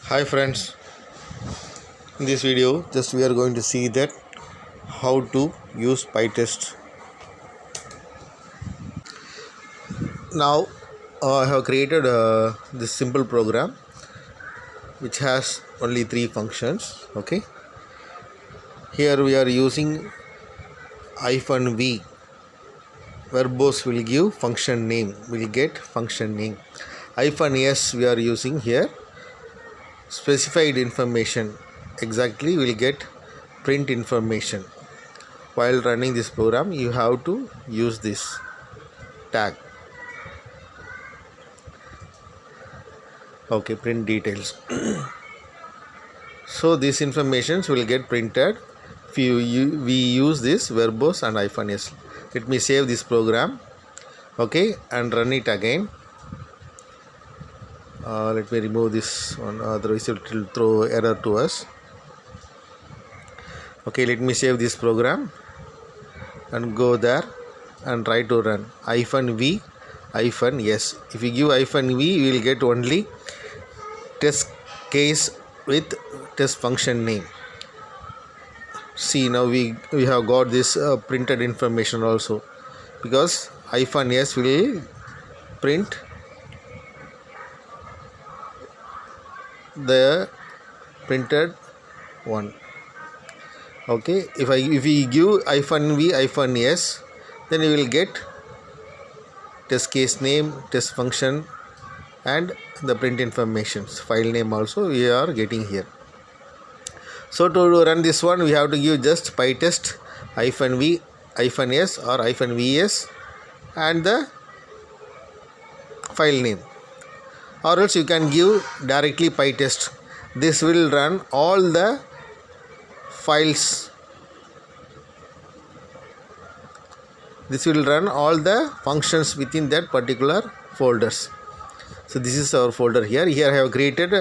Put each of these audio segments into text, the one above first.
Hi friends, in this video just we are going to see that how to use pytest. Now I have created this simple program which has only three functions. Okay, here we are using -v. Verbose will give function name, will get function name. -s we are using here specified information, exactly will get print information. While running this program you have to use this tag. Okay, print details. So these informations will get printed if we use this verbose and -s. Let me save this program, okay, and run it again. Let me remove this one, otherwise it will throw error to us. Okay, let me save this program and go there and try to run -v -s. If you give -v, we will get only test case with test function name. See, now we have got this printed information also, because -s will print the printed one. Okay, if we give -v -s, then we will get test case name, test function, and the print informations. File name also we are getting here. So to run this one we have to give just pytest -v -s or -vs and the file name, or else you can give directly pytest. This will run all the files. This will run all the functions within that particular folders. So this is our folder here. Here I have created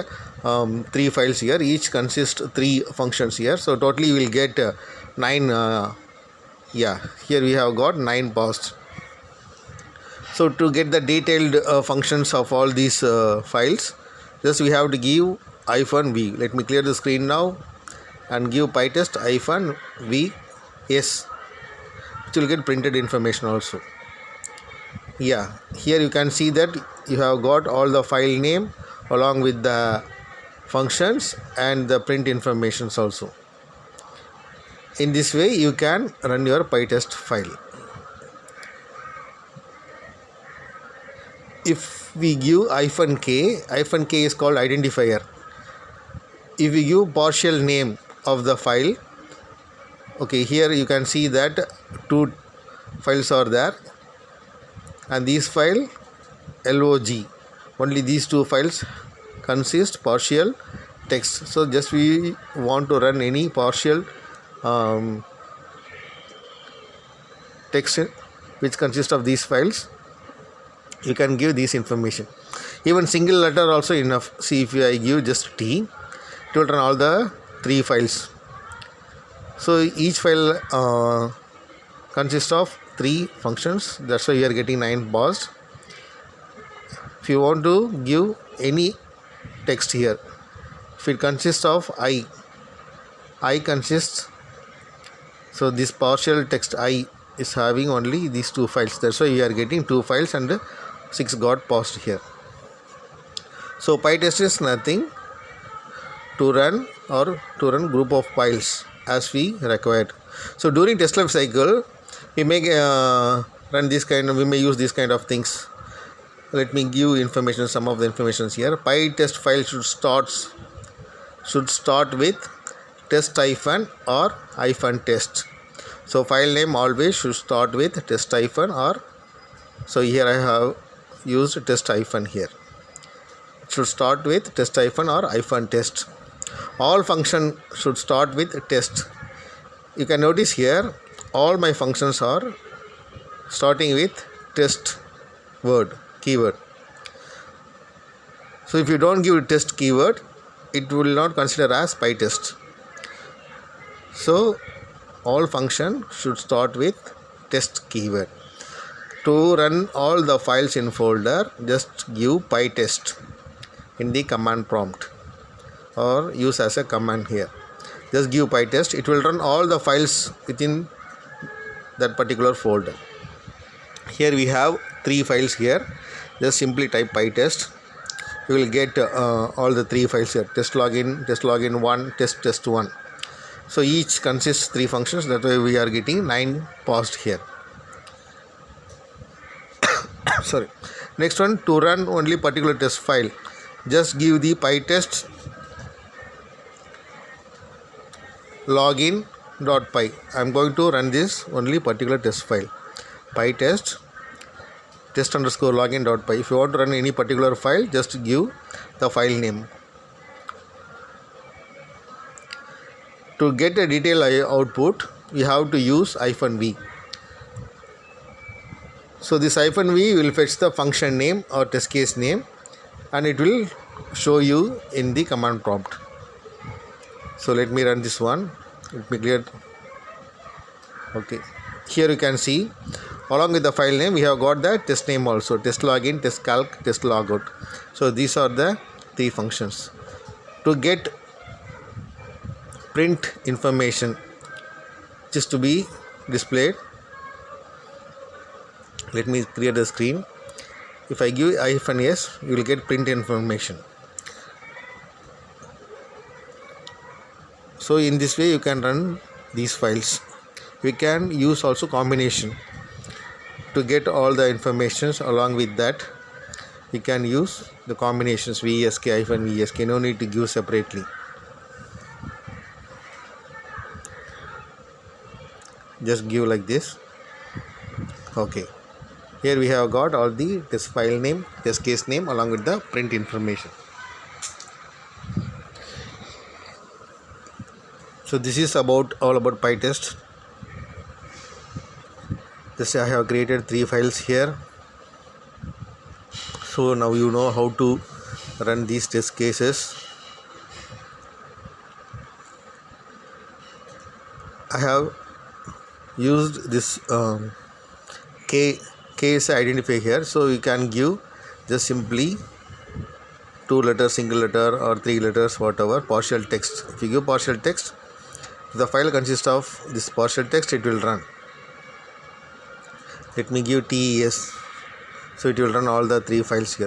three files here. Each consists three functions here. So totally you will get nine. Here we have got 9 paused. So to get the detailed functions of all these files, just we have to give -v. Let me clear the screen now and give pytest -v-s, which will get printed information also. Here you can see that you have got all the file name along with the functions and the print informations also. In this way you can run your pytest file. If we give -k is called identifier. If we give partial name of the file, okay, here you can see that 2 files are there, and this file log, only these 2 files consist partial text. So just we want to run any partial text which consists of these files, you can give this information. Even single letter also enough. See, if I give just T, it will run all the 3 files. So each file consists of 3 functions. That's why you are getting 9 paused. If you want to give any text here, if it consists of I consists, so this partial text I is having only these 2 files. That's why you are getting 2 files and 6 got paused here. So pytest is nothing to run group of files as we required. So during test life cycle we may we may use this kind of things. Let me give information, some of the informations here. Pytest file should start with test hyphen or -test. So file name always should start with test hyphen or, so here I have used test hyphen here. It should start with test hyphen or -test. All function should start with test. You can notice here all my functions are starting with test keyword. So if you don't give test keyword, it will not consider as pytest. So all function should start with test keyword. To run all the files in folder, just give pytest in the command prompt. or use as a command here. Just give pytest, it will run all the files within that particular folder. Here we have 3 files here. Just simply type pytest. You will get all the 3 files here: test login 1, test 1. So each consists 3 functions. That way we are getting 9 paused here. Sorry. Next one, to run only particular test file, just give the pytest login.py. I am going to run this only particular test file, pytest test_login.py. If you want to run any particular file, just give the file name. To get a detailed output, we have to use -v. So this -v will fetch the function name or test case name, and it will show you in the command prompt. So let me run this one. Let me clear. Okay, here you can see along with the file name we have got the test name also: test login, test calc, test logout. So these are the 3 functions. To get print information just to be displayed, let me clear the screen. If I give -s, you will get print information. So in this way you can run these files. We can use also combination to get all the informations. Along with that, we can use the combinations VSK -VSK. No need to give separately. Just give like this. Okay, here we have got all the test file name, test case name, along with the print information. So this is all about pytest. Just I have created 3 files here. So now you know how to run these test cases. I have used this case identifier here, so you can give just simply 2 letters, single letter, or 3 letters, whatever, partial text. If you give partial text, if the file consists of this partial text, it will run. Let me give TES, so it will run all the 3 files here.